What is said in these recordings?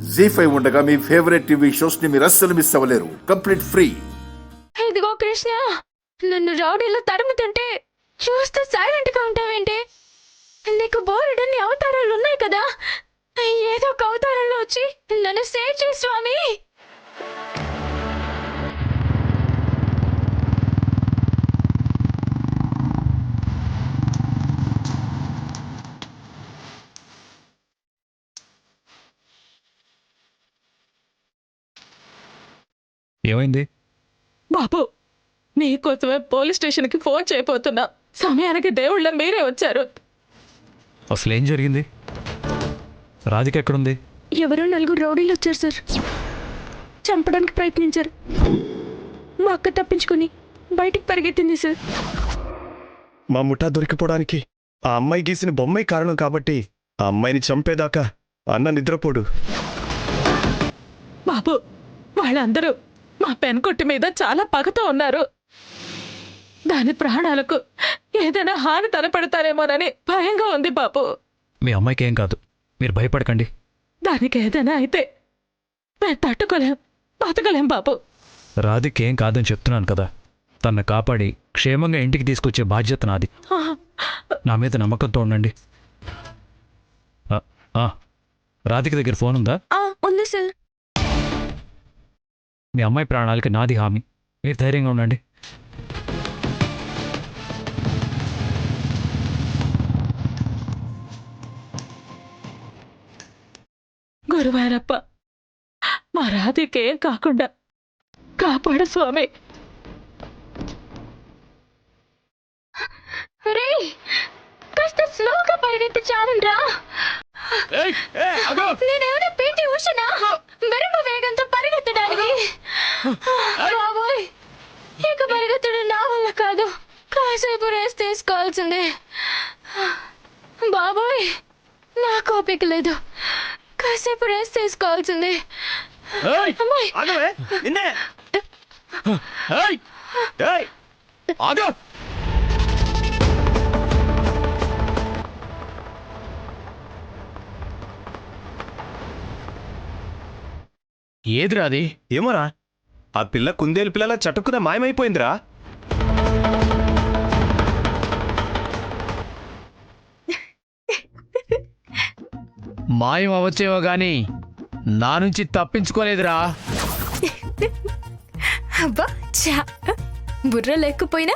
జీ5 ఉండగా మీ favourite TV shows ని మీరు అస్సలు మిస్ అవ్వలేరు. Complete free. ఇదిగో కృష్ణ, నన్ను రౌడీలో తరుముతుంటే చూస్తూ సైలెంట్ గా ఉంటావేంటి? నీకు బోర్డన్ని అవతారాలు ఉన్నాయి కదా, ఏదో ఒక అవతారంలో వచ్చి నన్ను సేవ్ చేయి స్వామి. ఏమైంది? బాబు, నీకోసమే పోలీస్ స్టేషన్కి ఫోన్ చేయబోతున్నా. సమయానికి దేవుళ్ళ మీరే వచ్చారు. అసలు ఏం జరిగింది? రాధిక ఎక్కడుంది? ఎవరో 4 రౌడీలు వచ్చారు సార్, చంపడానికి ప్రయత్నించారు. మా అక్క తప్పించుకుని బయటికి పరిగెత్తింది సార్. మా ముఠా దొరికిపోవడానికి ఆ అమ్మాయి గీసిన బొమ్మే కారణం కాబట్టి ఆ అమ్మాయిని చంపేదాకా అన్న నిద్రపోడు. బాబు, వాళ్ళందరూ మా పెన్కొట్టి మీద చాలా పగతో ఉన్నారు. దాని ప్రాణాలకు ఏదైనా హాని తలపెడతారేమోనని భయంగా ఉంది బాబు. మీ అమ్మాయికి ఏం కాదు, మీరు భయపడకండి. దానికి ఏదైనా అయితే మేము తట్టుకోలేం, బతకలేం బాబు. రాధిక ఏం కాదని చెప్తున్నాను కదా. తన్ని కాపాడి క్షేమంగా ఇంటికి తీసుకొచ్చే బాధ్యత నాది. నా మీద నమ్మకంతో ఉండండి. రాధిక దగ్గర ఫోన్ ఉందా? ఉంది సార్. మీ అమ్మాయి ప్రాణాలకి నాది హామీ. మీరు ధైర్యంగా ఉండండి. గురువారప్ప, మా రాధికేం కాకుండా కాపాడు స్వామి. రే, కాస్త స్లోగా పరిగెత్తి చాలండ్రా. నేనేమైనా పీటీ ఉషనా మెరుపు వేగంతో పరిగెత్తడానికి? బాబోయ్, ఇక పరిగెత్తడం నా వల్ల కాదు. కాసేపు రేస్ తీసుకోవాల్సిందే. బాబోయ్, నాకు ఓపిక లేదు. కాసేపు రేస్ తీసుకోవాల్సిందే. ఏదిరా అది? ఏమోరా, ఆ పిల్ల కుందేలు పిల్లల చటుక్కున మాయమైపోయిందిరా. మాయం అవచ్చేవో గాని నా నుంచి తప్పించుకోలేదురా. అబ్బా చా, బుర్ర లేకపోయినా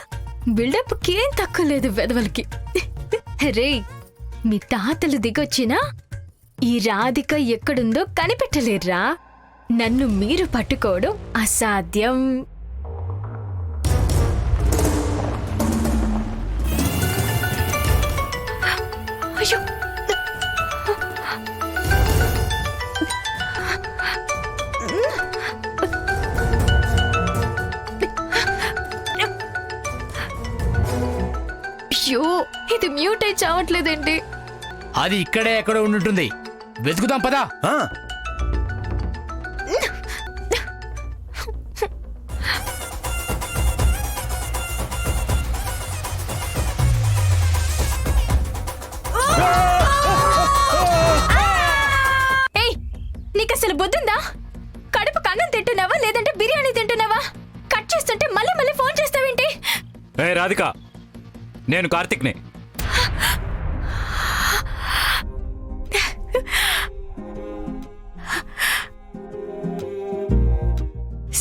బిల్డప్కి ఏం తక్కువ లేదు వెదవలకి. రే, మీ తాతలు దిగొచ్చినా ఈ రాధిక ఎక్కడుందో కనిపెట్టలేర్రా. నన్ను మీరు పట్టుకోవడం అసాధ్యం. అయ్యో, అయ్యో, ఇది మ్యూట్ అయి చావట్లేదేంటి? అది ఇక్కడే ఎక్కడో ఉండుంటుంది, వెతుకుదాం పదా. ఏయ్, నీకసలు బుద్ధిందా? కడుపు కన్నం తింటున్నావా లేదంటే బిర్యానీ తింటున్నావా? కట్ చేస్తుంటే మళ్ళీ మళ్ళీ ఫోన్ చేస్తావేంటి? ఏ రాధిక, నేను కార్తిక్ని.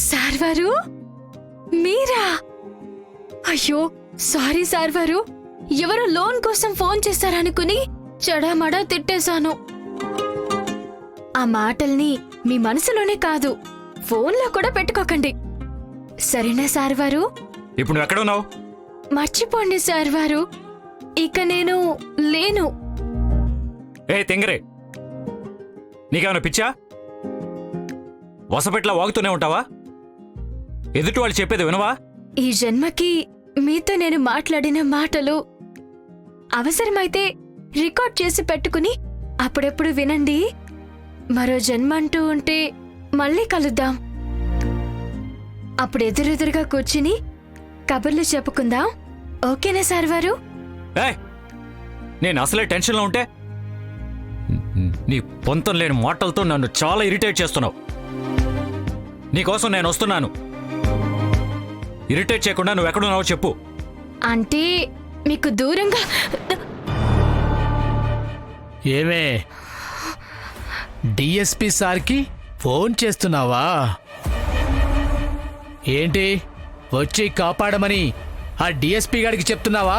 సార్ వారు, మీరా? అయ్యో సారీ సార్ వారు, ఎవరో లోన్ కోసం ఫోన్ చేశారనుకుని చెడామడా తిట్టేశాను. ఆ మాటల్ని మీ మనసులోనే కాదు, ఫోన్లో కూడా పెట్టుకోకండి, సరేనా సార్ వారు? ఇప్పుడు నువ్వు ఎక్కడ ఉన్నావు? మర్చిపోండి సార్ వారు, ఇక నేను లేను. ఏ తింగరే, నీకేమైనా పిచ్చా? వసపెట్లా వాగుతూనే ఉంటావా? ఎదుటి వాళ్ళు చెప్పేది వినవా? ఈ జన్మకి మీతో నేను మాట్లాడిన మాటలు అవసరమైతే రికార్డ్ చేసి పెట్టుకుని అప్పుడెప్పుడు వినండి. మరో జన్మ అంటూ ఉంటే మళ్ళీ కలుద్దాం. అప్పుడు ఎదురెదురుగా కూర్చుని కబుర్లు చెప్పుకుందాం. ఓకేనా సార్ వారు? నేను అసలే టెన్షన్లో ఉంటే నీ పొంతం లేని మాటలతో నన్ను చాలా ఇరిటేట్ చేస్తున్నావు. నీకోసం నేను వస్తున్నాను. ఇరిటేట్ చేయకుండా నువ్వు ఎక్కడున్నావో చెప్పు. అంటే మీకు దూరంగా ఏమే డిఎస్పి సార్కి ఫోన్ చేస్తున్నావా? ఏంటి వచ్చి కాపాడమని ఆ డిఎస్పి గారికి చెప్తున్నావా?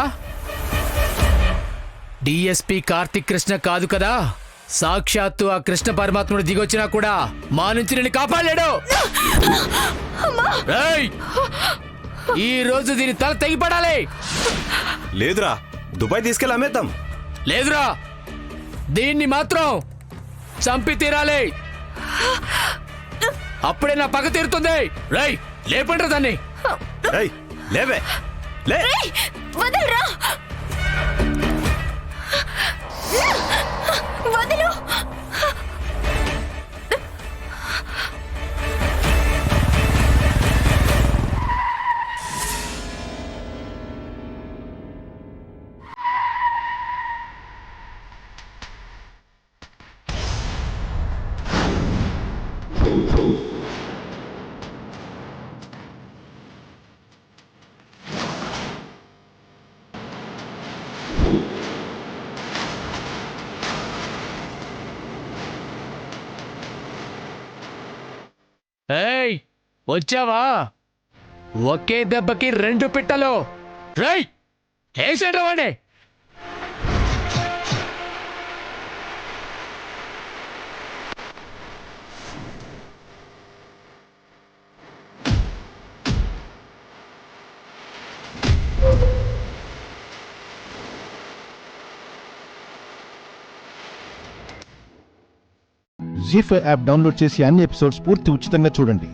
డిఎస్పి కార్తిక్ కృష్ణ కాదు కదా, సాక్షాత్తు ఆ కృష్ణ పరమాత్ముడు దిగొచ్చినా కూడా మా నుంచి నేను కాపాడలేడు. ఏయ్! ఈ రోజు దీని తల తెగిపడాలి. లేదురా, దుబాయ్ తీసుకెళ్ళి అమ్మేద్దాం. లేదురా, దీన్ని మాత్రం చంపి తీరాలి. అప్పుడే నా పగ తీరుతుంది. రై లేపండ్రా దాన్ని. ఏయ్, లేవే లే. వదలరా, వదలు. ఏయ్ వచ్చావా? ఒకే దెబ్బకి 2 పిట్టలు. రై వేసేంట్రా వాడే. జీ5 యాప్ డౌన్లోడ్ చేసి అన్ని ఎపిసోడ్స్ పూర్తి ఉచితంగా చూడండి.